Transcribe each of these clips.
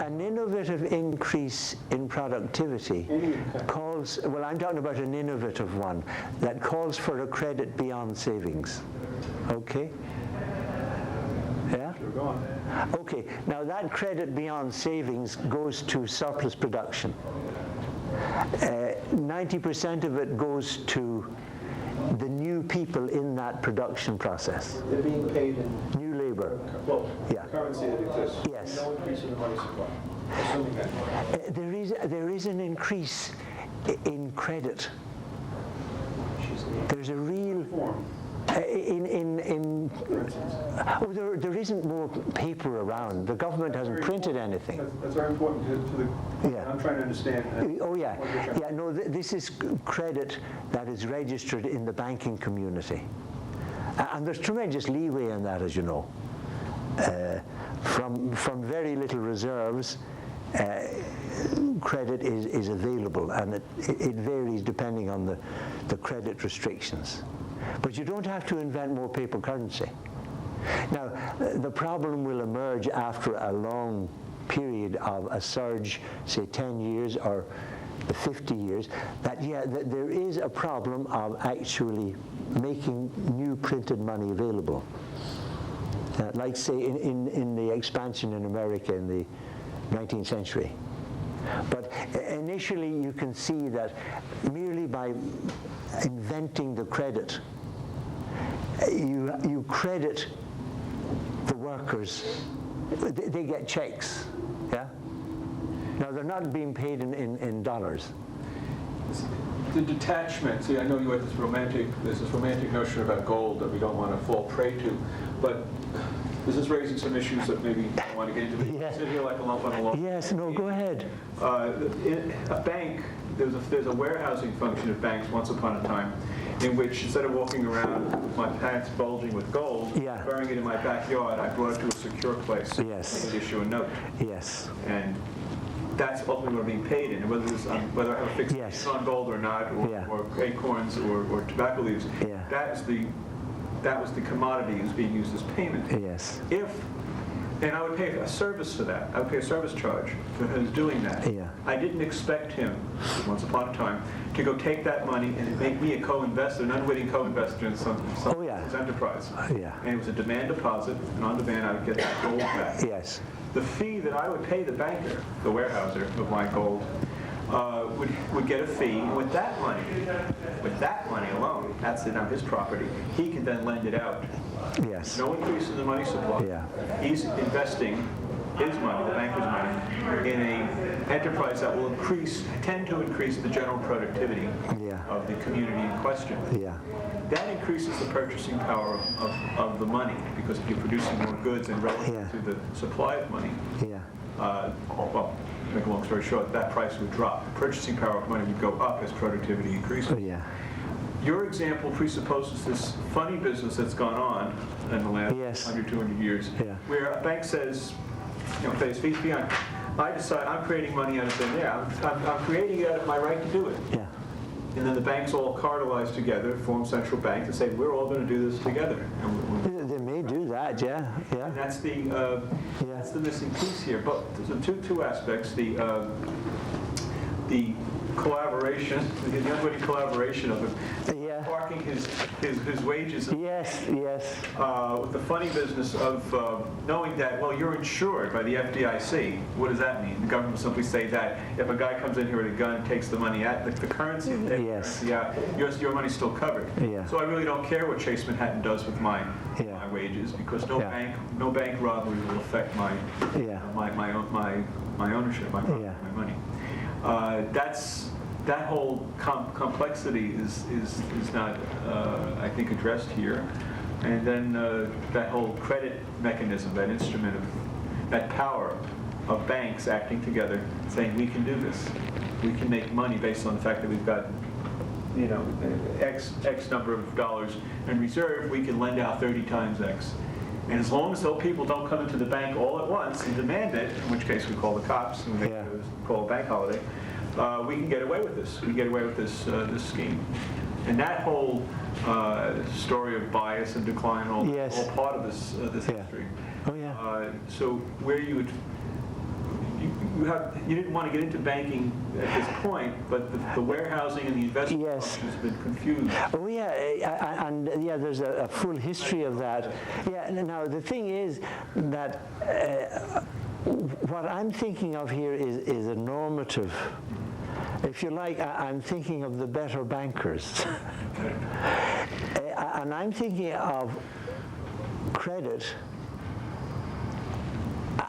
an innovative increase in productivity calls, well, I'm talking about an innovative one that calls for a credit beyond savings. Okay? Yeah? Sure, go on. Okay, now that credit beyond savings goes to surplus production. 90% of it goes to the new people in that production process. They're being paid in New labor. well, Yeah. currency that exists. Yes. No increase in the money supply. Assuming that. There is an increase in credit. There's a real Form, there isn't more paper around. The government hasn't printed anything. That's very important to the. Yeah. I'm trying to understand. Oh yeah, yeah. No, this is credit that is registered in the banking community, and there's tremendous leeway in that, as you know. From very little reserves, credit is available, and it varies depending on the credit restrictions. But you don't have to invent more paper currency. Now, the problem will emerge after a long period of a surge, say 10 years or 50 years, that there is a problem of actually making new printed money available. Like say in the expansion in America in the 19th century. But initially you can see that merely by inventing the credit, you credit the workers. They get checks, yeah? Now they're not being paid in dollars. The detachment, see, I know you have there's this romantic notion about gold that we don't want to fall prey to, but this is raising some issues that maybe I want to get into. Yeah. Sit here like a lump on a log. Yes, no, go ahead. In a bank, there's a warehousing function of banks once upon a time, in which instead of walking around with my pants bulging with gold, Yeah. burying it in my backyard, I brought it to a secure place. Yes. I could issue a note. Yes. And that's ultimately what we're being paid in, whether I have a fixed Yes. on gold or not, Yeah. or acorns or tobacco leaves. Yeah. That was the commodity that was being used as payment. Yes. And I would pay a service for that. I would pay a service charge for who's doing that. Yeah. I didn't expect him, once upon a time, to go take that money and make me a co-investor, an unwitting co-investor in some Oh, yeah. enterprise. Yeah. And it was a demand deposit, and on demand I would get that gold back. Yes. The fee that I would pay the banker, the warehouser of my gold, would get a fee. And with that money alone, that's now his property, he can then lend it out. Yes. No increase in the money supply. Yeah. He's investing his money, the banker's money, in an enterprise that will tend to increase the general productivity Yeah. of the community in question. Yeah. That increases the purchasing power of the money, because if you're producing more goods and relative Yeah. to the supply of money, Yeah. well, to make a long story short, that price would drop. The purchasing power of money would go up as productivity increases. Oh, yeah. Your example presupposes this funny business that's gone on in the last Yes. 100, 200 years, Yeah. where a bank says, pays fees beyond. I decide I'm creating money out of thin air. I'm creating it out of my right to do it. Yeah. And then the banks all cartelize together, form central banks, and say, we're all going to do this together. And They may do that, yeah. Yeah. that's the missing piece here. But there's two aspects: the collaboration, the unwitting collaboration of him, Yeah. parking his wages. Yes, yes. The funny business of knowing that, well, you're insured by the FDIC. What does that mean? The government will simply say that if a guy comes in here with a gun and takes the money out, the currency, Yes. your money's still covered. Yeah. So I really don't care what Chase Manhattan does with my Yeah. wages, because no Yeah. bank robbery will affect my Yeah. my ownership, my property, Yeah. my money. That whole complexity is not, I think, addressed here. And then that whole credit mechanism, that instrument of that power of banks acting together, saying we can do this, we can make money based on the fact that we've got X number of dollars in reserve, we can lend out 30 times X. And as long as those people don't come into the bank all at once and demand it, in which case we call the cops and we call a bank holiday, we can get away with this. We can get away with this scheme. And that whole story of bias and decline, all part of this history. Oh yeah. So where you you didn't want to get into banking at this point, but the warehousing and the investment Yes. functions have been confused. Oh yeah, and yeah, there's a full history of that. Yeah, now the thing is that what I'm thinking of here is a normative. If you like, I'm thinking of the better bankers. And I'm thinking of credit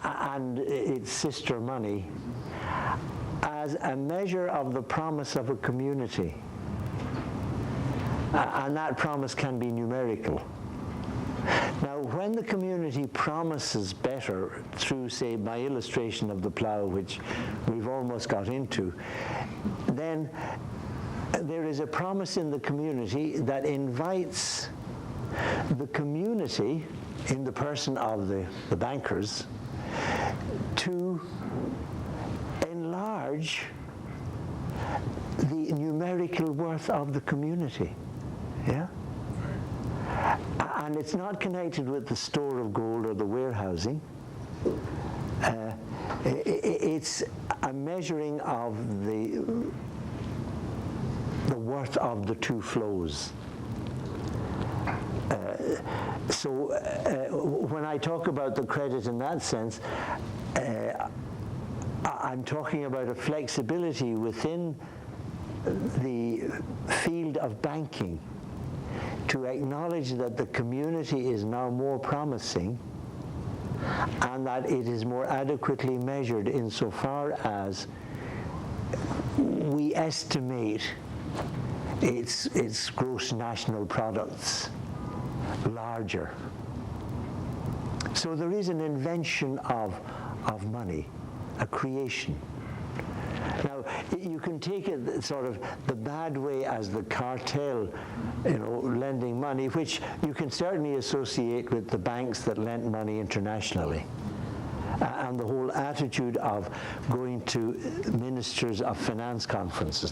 and its sister money as a measure of the promise of a community. And that promise can be numerical. Now, when the community promises better through, say, my illustration of the plough, which we've almost got into, then there is a promise in the community that invites the community, in the person of the bankers, to enlarge the numerical worth of the community. Yeah? And it's not connected with the store of gold or the warehousing. It's a measuring of the worth of the two flows. So when I talk about the credit in that sense, I'm talking about a flexibility within the field of banking to acknowledge that the community is now more promising and that it is more adequately measured insofar as we estimate its gross national products larger. So there is an invention of money, a creation. Now, you can take it sort of the bad way as the cartel, lending money, which you can certainly associate with the banks that lent money internationally. And the whole attitude of going to ministers of finance conferences.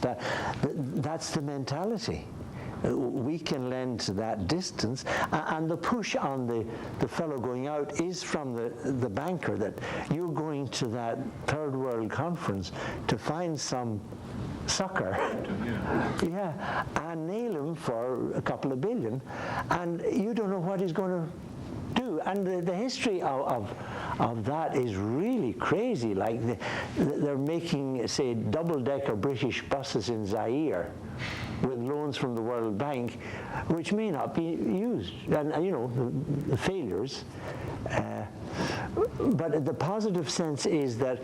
That's the mentality. We can lend to that distance, and the push on the fellow going out is from the banker that you're going to that third world conference to find some sucker, yeah, and nail him for a couple of billion, and you don't know what he's going to do. And the history of that is really crazy. Like they're making, say, double-decker British buses in Zaire with loans from the World Bank, which may not be used, and the failures. But the positive sense is that,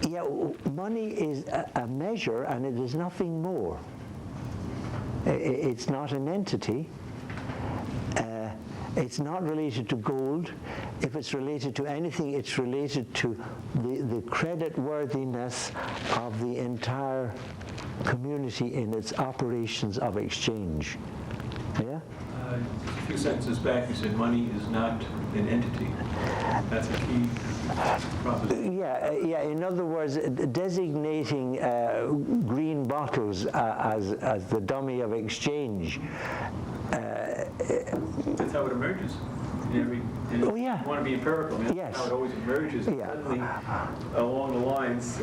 yeah, money is a measure, and it is nothing more. It's not an entity. It's not related to gold. If it's related to anything, it's related to the credit worthiness of the entire community in its operations of exchange. Yeah? A few sentences back, you said money is not an entity. That's a key proposition. Yeah. In other words, designating green bottles as the dummy of exchange. That's how it emerges. Oh, yeah. You want to be empirical. That's Yes. how it always emerges. Yeah. Suddenly, along the lines,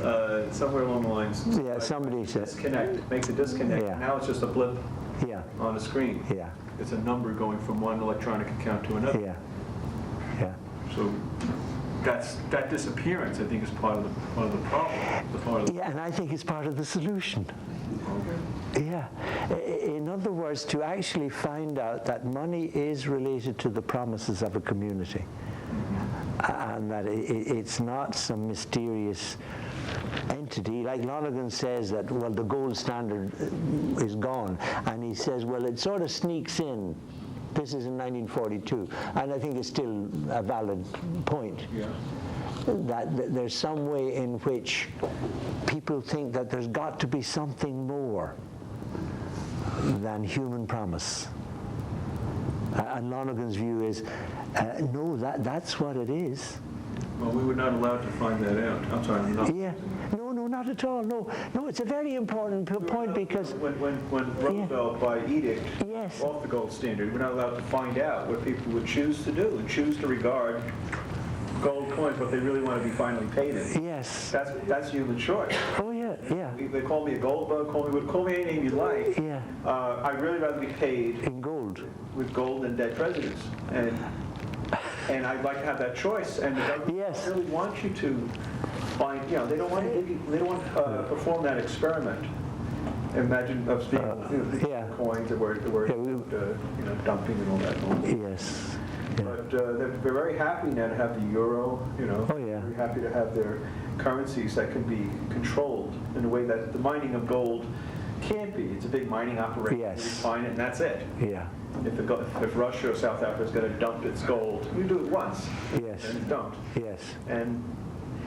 somewhere along the lines, Yeah, somebody said. disconnect. It makes a disconnect. Yeah. Now it's just a blip Yeah. on a screen. Yeah. It's a number going from one electronic account to another. Yeah. Yeah. So that disappearance, I think, is part of the problem. Yeah, and I think it's part of the solution. Yeah. In other words, to actually find out that money is related to the promises of a community, and that it's not some mysterious entity. Like Lonergan says that, well, the gold standard is gone, and he says, well, it sort of sneaks in. This is in 1942, and I think it's still a valid point. Yeah. That there's some way in which people think that there's got to be something more than human promise. And Lonergan's view is, no, that's what it is. Well, we were not allowed to find that out. I'm sorry. Yeah. No, not at all. No, it's a very important point because when Roosevelt, by edict, yes, off the gold standard, we're not allowed to find out what people would choose to do and choose to regard gold coins, but they really want to be finally paid in. Yes. That's human choice. Oh, yeah, yeah. They call me a gold bug, call me any name you like. Yeah. I'd really rather be paid In gold. with gold than dead presidents. And I'd like to have that choice. And the government Yes. really wants you to find, they don't want to perform that experiment. Imagine us being yeah. coins that were dumping and all that. Yes. Yeah. But they're very happy now to have the euro, Oh, yeah. very happy to have their currencies that can be controlled in a way that the mining of gold can't be. It's a big mining operation. Yes. You refine it and that's it. Yeah. If Russia or South Africa is going to dump its gold, you do it once. Yes. And it's dumped. Yes. And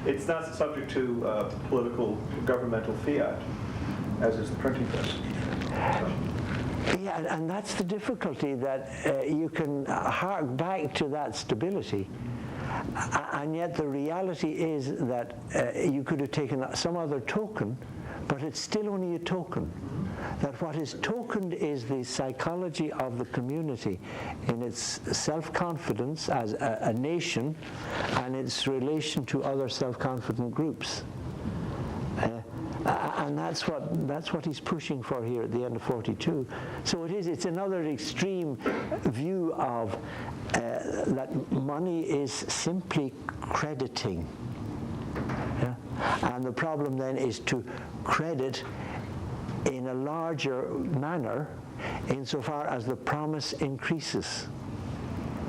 it's not subject to political, governmental fiat, as is the printing press. Yeah, and that's the difficulty, that you can hark back to that stability, and yet the reality is that you could have taken some other token, but it's still only a token. That what is tokened is the psychology of the community in its self-confidence as a nation and its relation to other self-confident groups. And that's what he's pushing for here at the end of 42. So it's another extreme view of that money is simply crediting. Yeah? And the problem then is to credit in a larger manner insofar as the promise increases.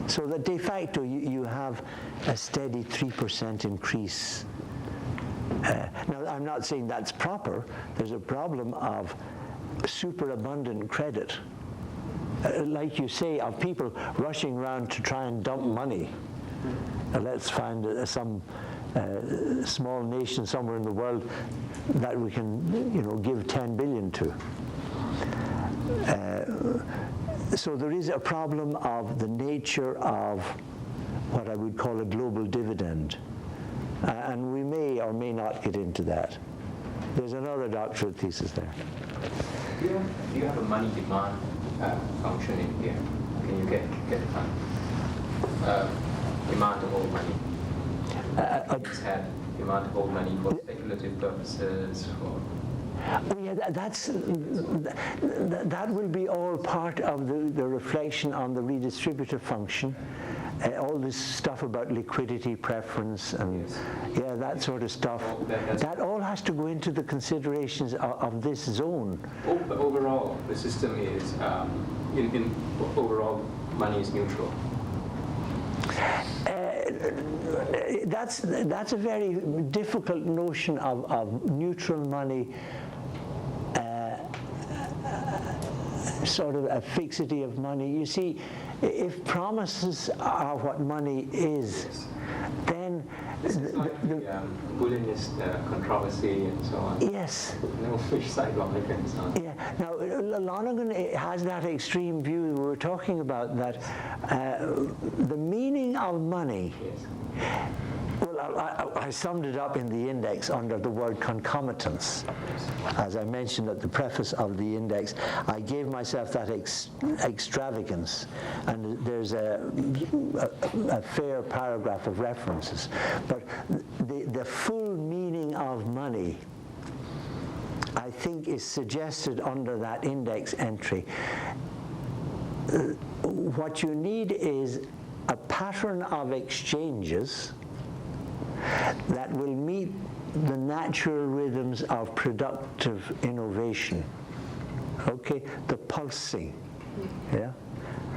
So that de facto you have a steady 3% increase. Now, I'm not saying that's proper. There's a problem of superabundant credit. Like you say, of people rushing around to try and dump money. Let's find some small nation somewhere in the world that we can, give 10 billion to. So there is a problem of the nature of what I would call a global dividend. And we may or may not get into that. There's another doctorate thesis there. Do you have a money demand function in here? Can you get demand to hold money? It's had demand to hold money for speculative purposes. Yeah, that will be all part of the reflection on the redistributive function. All this stuff about liquidity preference and that sort of stuff. That all has to go into the considerations of this zone. But overall, the system is overall money is neutral. That's a very difficult notion of neutral money. Sort of a fixity of money. You see, if promises are what money is, then Bulinist controversy and so on. Yes. No fish sideline and so on. Yeah. Now, Lonergan has that extreme view we were talking about, that the meaning of money. Yes. Well, I summed it up in the index under the word concomitance. As I mentioned at the preface of the index, I gave myself that extravagance, and there's a fair paragraph of references. But the full meaning of money, I think, is suggested under that index entry. What you need is a pattern of exchanges that will meet the natural rhythms of productive innovation. Okay, the pulsing. Yeah.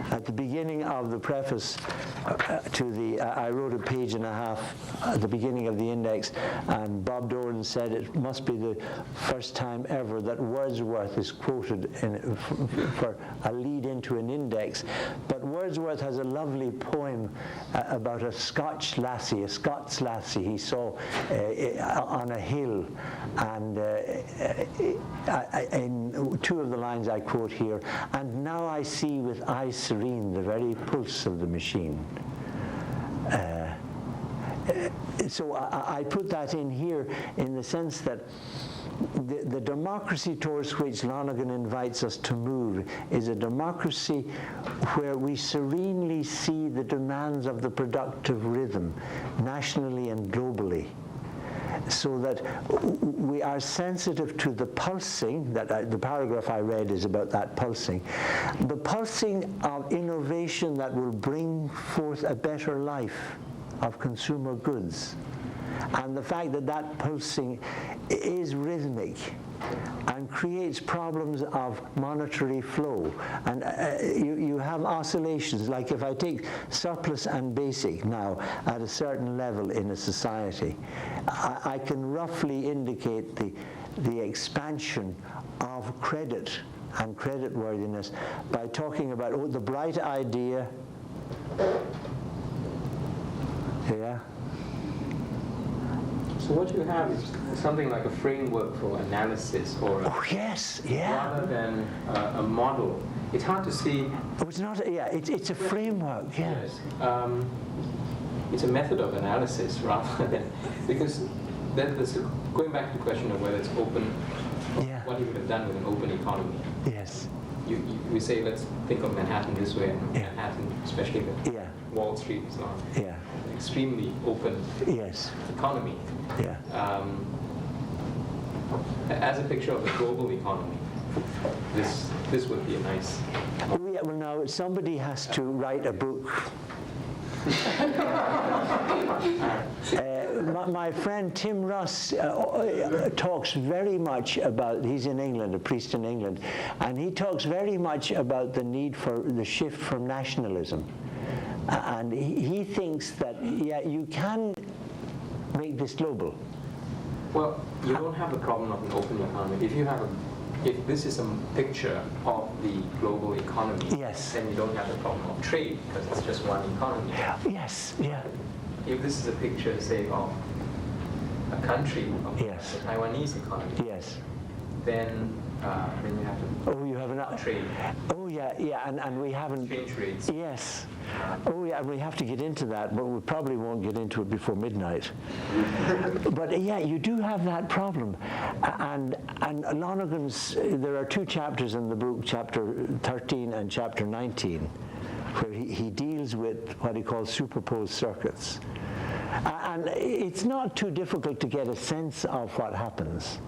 At the beginning of the preface I wrote a page and a half at the beginning of the index, and Bob Doran said it must be the first time ever that Wordsworth is quoted for a lead into an index. But Wordsworth has a lovely poem about a Scots lassie he saw on a hill, and in two of the lines I quote here, "And now I see with eye serene the very pulse of the machine." So I put that in here in the sense that the democracy towards which Lonergan invites us to move is a democracy where we serenely see the demands of the productive rhythm, nationally and globally, so that we are sensitive to the pulsing, the paragraph I read is about that pulsing, the pulsing of innovation that will bring forth a better life of consumer goods. And the fact that that pulsing is rhythmic and creates problems of monetary flow. And you have oscillations, like if I take surplus and basic now at a certain level in a society, I can roughly indicate the expansion of credit and creditworthiness by talking about the bright idea. Yeah. So what you have is something like a framework for analysis, or yes, yeah. rather than a model. It's hard to see. Oh, it's not. It's a framework. Yeah. Yes. It's a method of analysis rather than, because then going back to the question of whether it's open, Yeah. what you would have done with an open economy. Yes. We say, let's think of Manhattan this way, and Yeah. Manhattan, especially the Wall Street, is not Yeah. extremely open Yes. economy. Yeah. As a picture of the global economy, this would be a nice. Oh, yeah. Well, now somebody has to write a book. My friend Tim Russ talks very much about, he's in England, a priest in England, and he talks very much about the need for the shift from nationalism. And he thinks that, you can make this global. Well, you don't have the problem of an open economy. If this is a picture of the global economy, Yes. then you don't have the problem of trade, because it's just one economy. Yes, yeah. If this is a picture, say, of a country, of Yes. the Taiwanese economy, Yes. then you have to Oh, you have an trade, Oh, yeah, and we haven't. exchange rates. Yes. Oh, yeah, and we have to get into that, but we probably won't get into it before midnight. But yeah, you do have that problem. And Lonergan's, there are two chapters in the book, chapter 13 and chapter 19, where he deals with what he calls superposed circuits. And it's not too difficult to get a sense of what happens.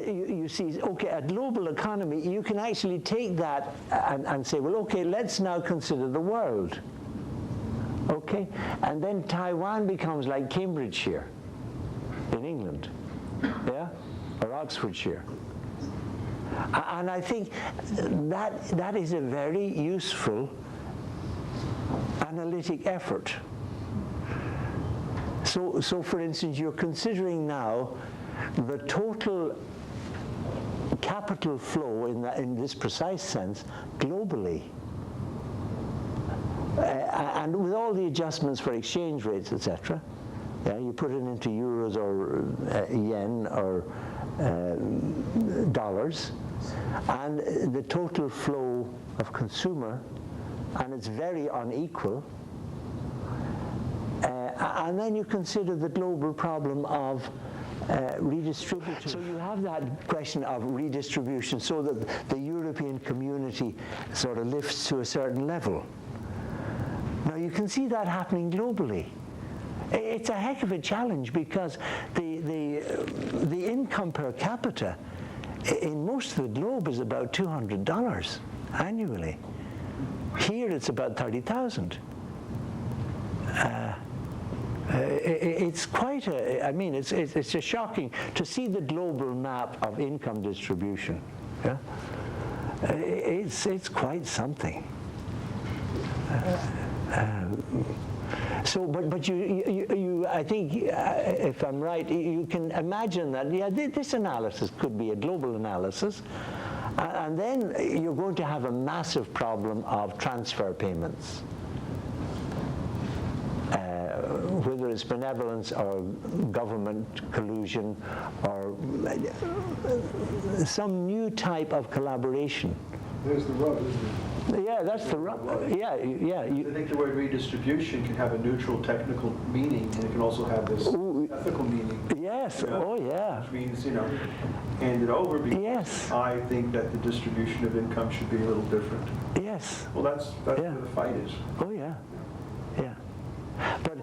You see, okay, a global economy, you can actually take that and say, well, okay, let's now consider the world. Okay? And then Taiwan becomes like Cambridgeshire in England, yeah? Or Oxfordshire. And I think that is a very useful analytic effort. So for instance, you're considering now the total capital flow in this precise sense globally. And with all the adjustments for exchange rates, etc., you put it into euros or yen or dollars, and the total flow of consumer, and it's very unequal. And then you consider the global problem of redistribution. So you have that question of redistribution, so that the European community sort of lifts to a certain level. Now you can see that happening globally. It's a heck of a challenge, because the income per capita in most of the globe is about $200 annually. Here it's about 30,000. It's quite it's a shocking to see the global map of income distribution. Yeah, it's quite something. So, but you I think, if I'm right, you can imagine that this analysis could be a global analysis, and then you're going to have a massive problem of transfer payments. Whether it's benevolence or government collusion or some new type of collaboration. There's the rub, isn't it? Yeah, that's the rub. Yeah. I think the word redistribution can have a neutral technical meaning, and it can also have this ethical meaning. Yes, Yeah. oh yeah. Which means, hand it over because Yes. I think that the distribution of income should be a little different. Yes, Well, that's Yeah. where the fight is. oh yeah, yeah. But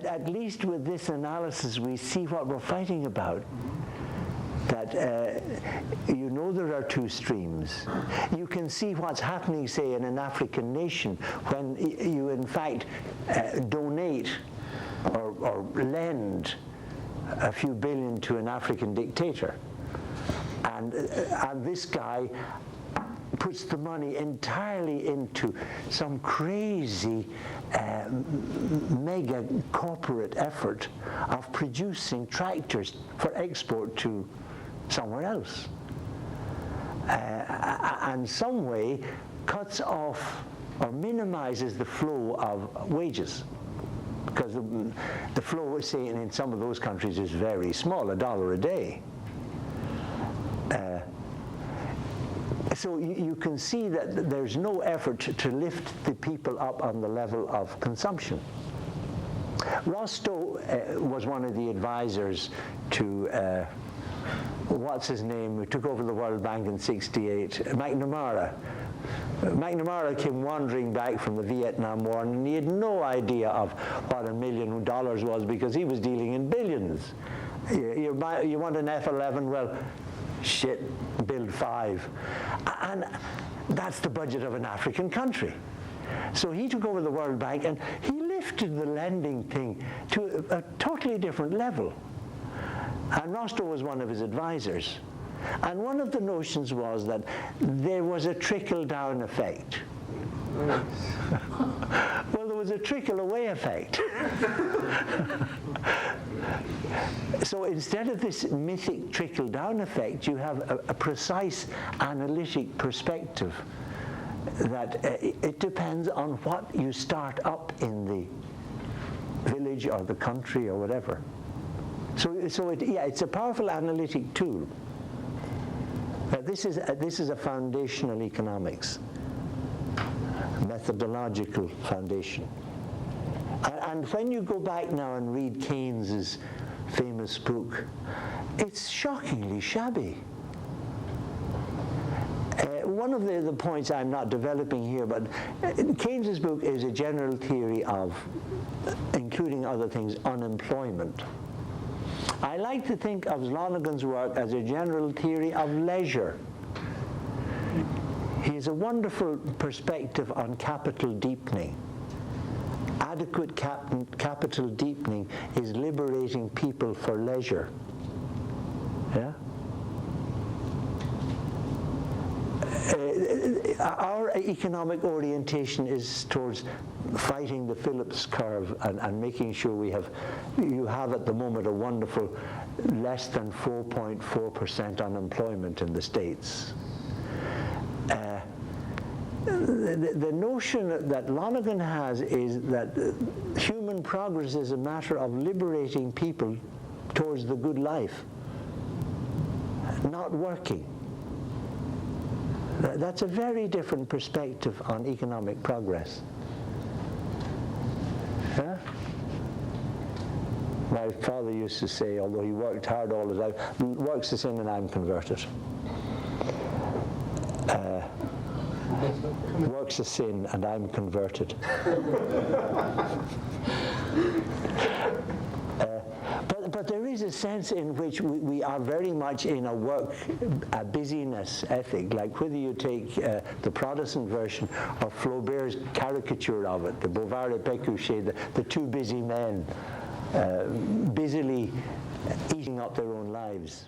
at least with this analysis we see what we're fighting about. That there are two streams. You can see what's happening, say, in an African nation when you in fact donate or lend a few billion to an African dictator. And this guy puts the money entirely into some crazy mega corporate effort of producing tractors for export to somewhere else. And some way cuts off or minimizes the flow of wages. Because the flow, say, in some of those countries is very small, $1 a day. So you can see that there's no effort to lift the people up on the level of consumption. Rostow was one of the advisors to, what's his name, who took over the World Bank in '68, McNamara. McNamara came wandering back from the Vietnam War, and he had no idea of what $1 million was because he was dealing in billions. You want an F-11? Well, shit, build 5. And that's the budget of an African country. So he took over the World Bank and he lifted the lending thing to a totally different level. And Rostow was one of his advisors. And one of the notions was that there was a trickle-down effect. Well, there was a trickle-away effect. So instead of this mythic trickle-down effect, you have a precise analytic perspective that it depends on what you start up in the village or the country or whatever. So it's a powerful analytic tool. This is a foundational economics, methodological foundation. And when you go back now and read Keynes's famous book, it's shockingly shabby. One of the points I'm not developing here, but Keynes's book is a general theory of, including other things, unemployment. I like to think of Lonergan's work as a general theory of leisure. He has a wonderful perspective on capital deepening. Adequate capital deepening is liberating people for leisure. Yeah? Our economic orientation is towards fighting the Phillips curve and making sure you have at the moment a wonderful less than 4.4% unemployment in the States. The notion that Lonergan has is that human progress is a matter of liberating people towards the good life, not working. That's a very different perspective on economic progress. Huh? My father used to say, although he worked hard all his life, work's a sin and I'm converted. Work's a sin and I'm converted. But there is a sense in which we are very much in a busyness ethic, like whether you take the Protestant version or Flaubert's caricature of it, the Bouvard et Pécuchet, the two busy men busily eating up their own lives.